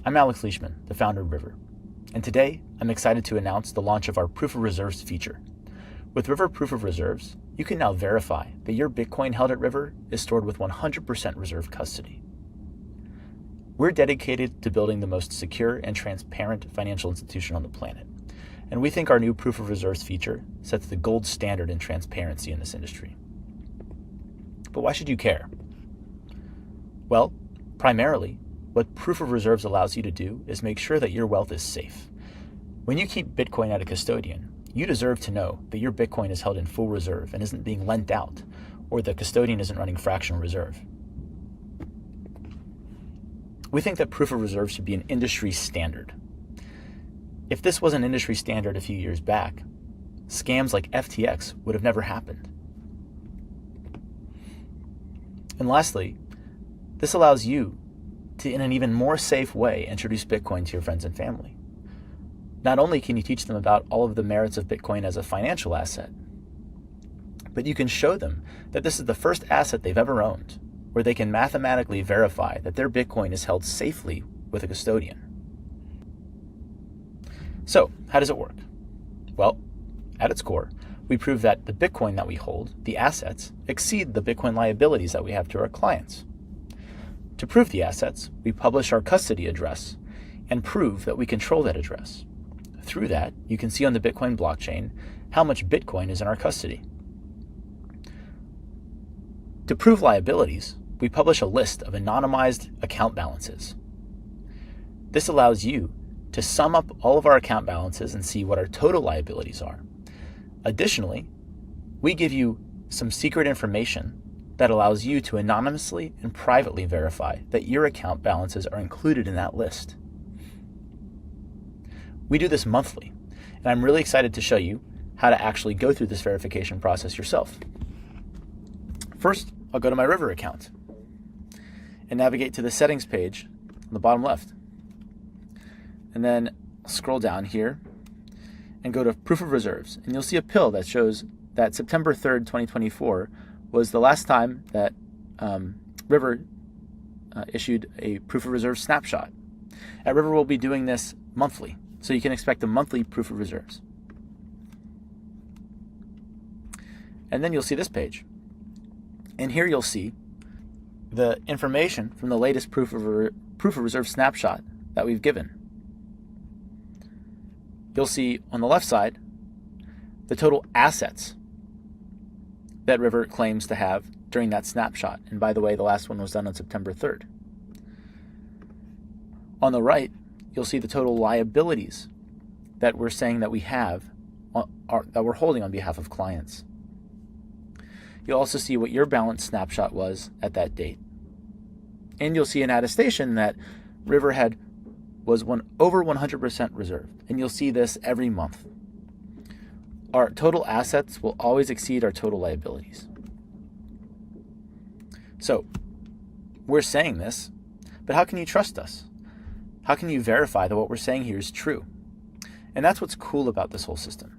I'm Alex Leishman, the founder of River, and today I'm excited to announce the launch of our Proof of Reserves feature. With River Proof of Reserves, you can now verify that your Bitcoin held at River is stored with 100% reserve custody. We're dedicated to building the most secure and transparent financial institution on the planet, and we think our new Proof of Reserves feature sets the gold standard in transparency in this industry. But why should you care? Well, primarily, what Proof of Reserves allows you to do is make sure that your wealth is safe. When you keep Bitcoin at a custodian, you deserve to know that your Bitcoin is held in full reserve and isn't being lent out, or the custodian isn't running fractional reserve. We think that Proof of Reserve should be an industry standard. If this was an industry standard a few years back, scams like FTX would have never happened. And lastly, this allows you to, in an even more safe way, introduce Bitcoin to your friends and family. Not only can you teach them about all of the merits of Bitcoin as a financial asset, but you can show them that this is the first asset they've ever owned, where they can mathematically verify that their Bitcoin is held safely with a custodian. So, how does it work? Well, at its core, we prove that the Bitcoin that we hold, the assets, exceed the Bitcoin liabilities that we have to our clients. To prove the assets, we publish our custody address and prove that we control that address. Through that, you can see on the Bitcoin blockchain how much Bitcoin is in our custody. To prove liabilities, we publish a list of anonymized account balances. This allows you to sum up all of our account balances and see what our total liabilities are. Additionally, we give you some secret information that allows you to anonymously and privately verify that your account balances are included in that list. We do this monthly, and I'm really excited to show you how to actually go through this verification process yourself. First, I'll go to my River account and navigate to the settings page on the bottom left. And then scroll down here and go to Proof of Reserves, and you'll see a pill that shows that September 3rd, 2024 was the last time that River issued a Proof of Reserves snapshot. At River, we'll be doing this monthly, so you can expect a monthly Proof of Reserves. And then you'll see this page. And here you'll see the information from the latest Proof of Reserve snapshot that we've given. You'll see on the left side the total assets that River claims to have during that snapshot. And by the way, the last one was done on September 3rd. On the right, you'll see the total liabilities that we're saying that we have, that we're holding on behalf of clients. You'll also see what your balance snapshot was at that date. And you'll see an attestation that River was over 100% reserved. And you'll see this every month. Our total assets will always exceed our total liabilities. So, we're saying this, but how can you trust us? How can you verify that what we're saying here is true? And that's what's cool about this whole system.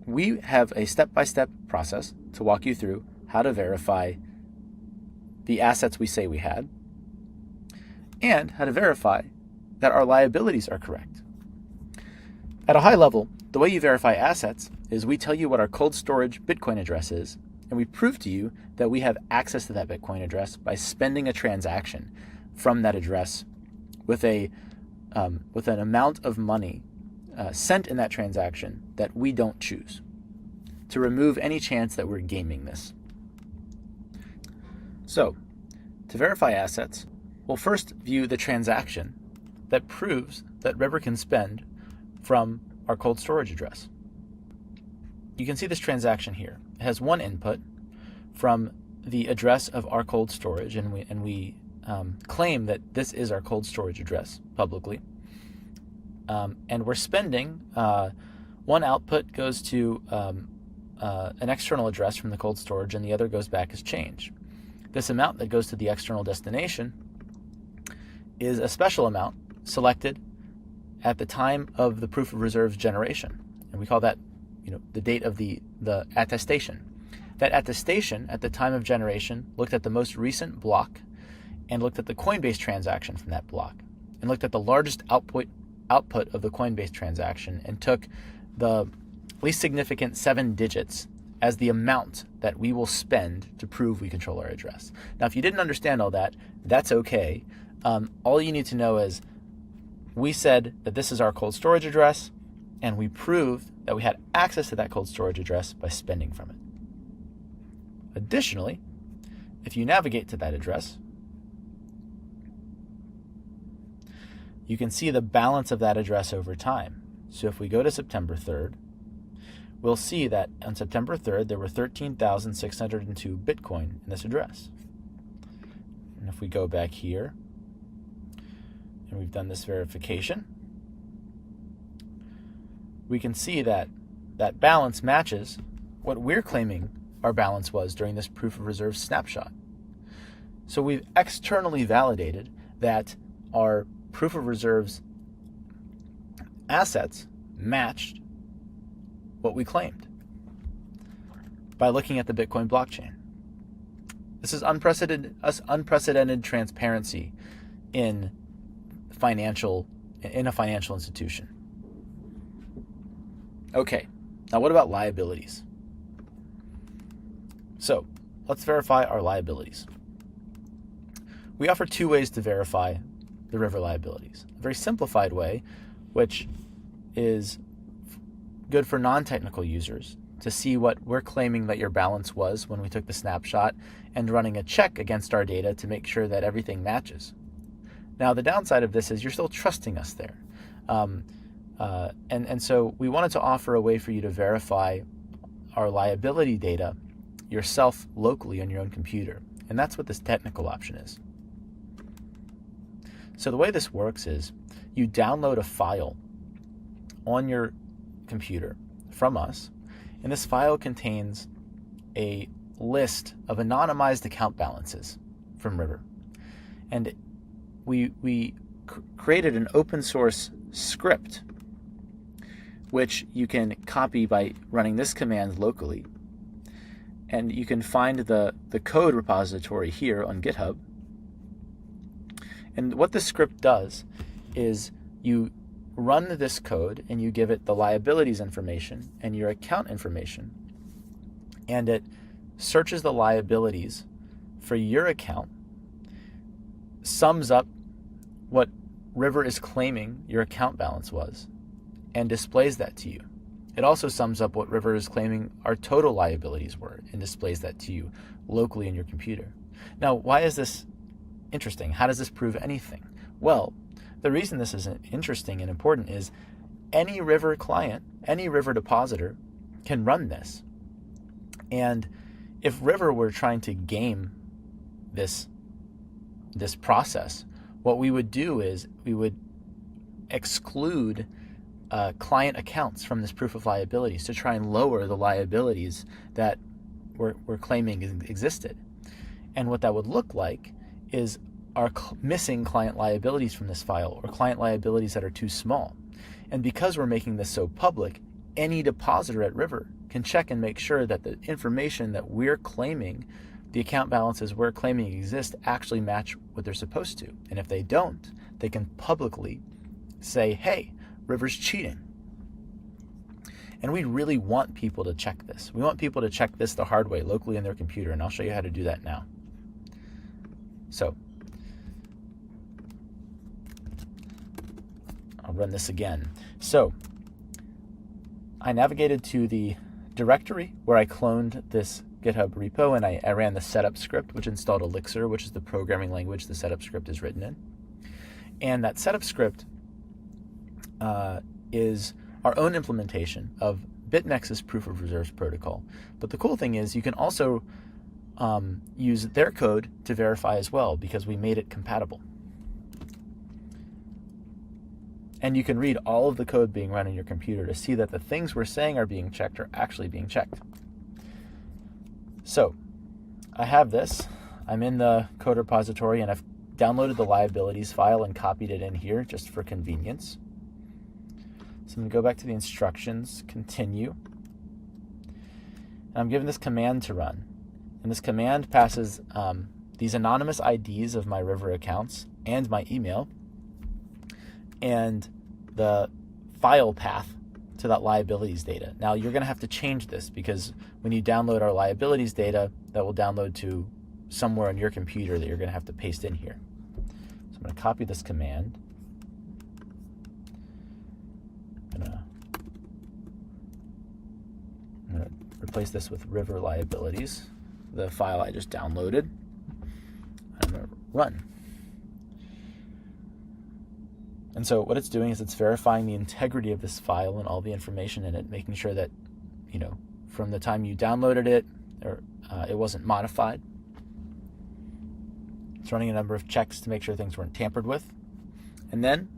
We have a step-by-step process to walk you through how to verify the assets we say we had, and how to verify that our liabilities are correct. At a high level, the way you verify assets is we tell you what our cold storage Bitcoin address is, and we prove to you that we have access to that Bitcoin address by spending a transaction from that address with an amount of money sent in that transaction that we don't choose, to remove any chance that we're gaming this. So, to verify assets, we'll first view the transaction that proves that River can spend from our cold storage address. You can see this transaction here. It has one input from the address of our cold storage, and we claim that this is our cold storage address publicly. And we're spending, one output goes to an external address from the cold storage, and the other goes back as change. This amount that goes to the external destination is a special amount selected at the time of the Proof of Reserves generation. And we call that, the date of the attestation. That attestation at the time of generation looked at the most recent block and looked at the Coinbase transaction from that block and looked at the largest output of the Coinbase transaction and took the least significant 7 digits as the amount that we will spend to prove we control our address. Now, if you didn't understand all that, that's okay. All you need to know is we said that this is our cold storage address, and we proved that we had access to that cold storage address by spending from it. Additionally, if you navigate to that address, you can see the balance of that address over time. So if we go to September 3rd, we'll see that on September 3rd, there were 13,602 Bitcoin in this address. And if we go back here, and we've done this verification, we can see that that balance matches what we're claiming our balance was during this proof of reserve snapshot. So we've externally validated that our proof of reserves assets matched what we claimed by looking at the Bitcoin blockchain. This is unprecedented transparency in a financial institution. Okay, now what about liabilities? So let's verify our liabilities. We offer 2 ways to verify the River liabilities. A very simplified way, which is good for non-technical users to see what we're claiming that your balance was when we took the snapshot and running a check against our data to make sure that everything matches. Now, the downside of this is you're still trusting us there. And so we wanted to offer a way for you to verify our liability data yourself locally on your own computer. And that's what this technical option is. So the way this works is you download a file on your computer from us, and this file contains a list of anonymized account balances from River. And we created an open source script which you can copy by running this command locally. And you can find the code repository here on GitHub. And what this script does is you run this code and you give it the liabilities information and your account information, and it searches the liabilities for your account, sums up what River is claiming your account balance was, and displays that to you. It also sums up what River is claiming our total liabilities were and displays that to you locally in your computer. Now, why is this interesting? How does this prove anything? Well, the reason this is interesting and important is any River client, any River depositor can run this. And if River were trying to game this process, what we would do is we would exclude client accounts from this proof of liabilities to try and lower the liabilities that we're claiming existed. And what that would look like is our missing client liabilities from this file, or client liabilities that are too small. And because we're making this so public, any depositor at River can check and make sure that the information that we're claiming, the account balances we're claiming exist, actually match what they're supposed to. And if they don't, they can publicly say, hey, River's cheating. And we really want people to check this. We want people to check this the hard way, locally in their computer, and I'll show you how to do that now. So, I'll run this again. So, I navigated to the directory where I cloned this GitHub repo, and I ran the setup script, which installed Elixir, which is the programming language the setup script is written in. And that setup script is our own implementation of BitMEX's proof of reserves protocol. But the cool thing is you can also use their code to verify as well, because we made it compatible. And you can read all of the code being run on your computer to see that the things we're saying are being checked are actually being checked. So I have this. I'm in the code repository, and I've downloaded the liabilities file and copied it in here just for convenience. So I'm going to go back to the instructions, continue. And I'm given this command to run. And this command passes these anonymous IDs of my River accounts and my email, and the file path to that liabilities data. Now you're going to have to change this, because when you download our liabilities data, that will download to somewhere on your computer that you're going to have to paste in here. So I'm going to copy this command. I'm going to replace this with River liabilities, the file I just downloaded. I'm going to run. And so what it's doing is it's verifying the integrity of this file and all the information in it, making sure that, from the time you downloaded it, it wasn't modified. It's running a number of checks to make sure things weren't tampered with. And then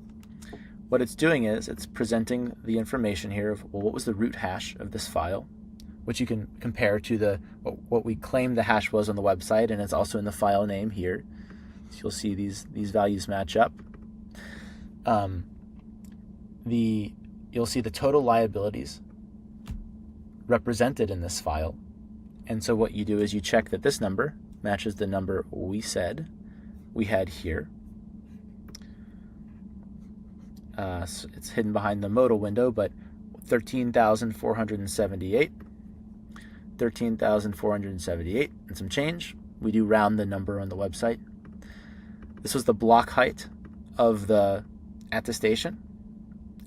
what it's doing is it's presenting the information here of, well, what was the root hash of this file, which you can compare to what we claim the hash was on the website, and it's also in the file name here. So you'll see these values match up. You'll see the total liabilities represented in this file. And so what you do is you check that this number matches the number we said we had here. So it's hidden behind the modal window, but 13,478, 13,478 and some change. We do round the number on the website. This was the block height of the attestation,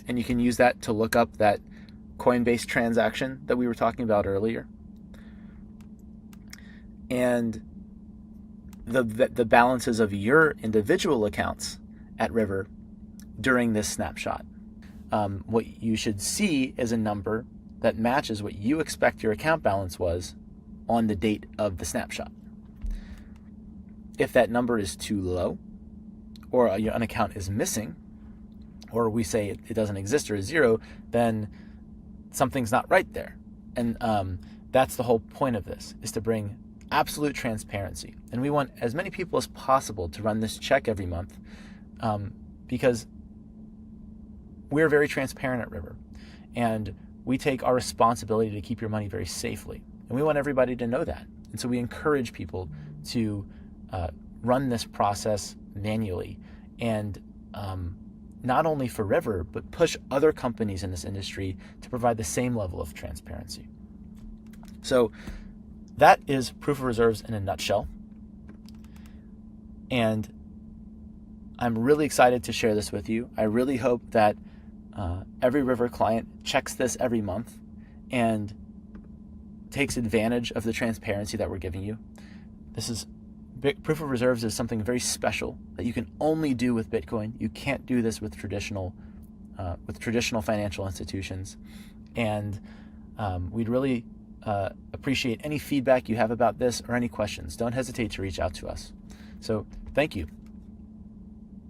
and you can use that to look up that Coinbase transaction that we were talking about earlier, and the balances of your individual accounts at River during this snapshot. What you should see is a number that matches what you expect your account balance was on the date of the snapshot. If that number is too low, or an account is missing, or we say it doesn't exist or is zero, then something's not right there. And that's the whole point of this, is to bring absolute transparency. And we want as many people as possible to run this check every month, because we're very transparent at River, and we take our responsibility to keep your money very safely. And we want everybody to know that. And so we encourage people to run this process manually, and not only for River, but push other companies in this industry to provide the same level of transparency. So that is Proof of Reserves in a nutshell. And I'm really excited to share this with you. I really hope that every River client checks this every month and takes advantage of the transparency that we're giving you. Proof of Reserves is something very special that you can only do with Bitcoin. You can't do this with traditional financial institutions. And we'd really appreciate any feedback you have about this or any questions. Don't hesitate to reach out to us. So thank you.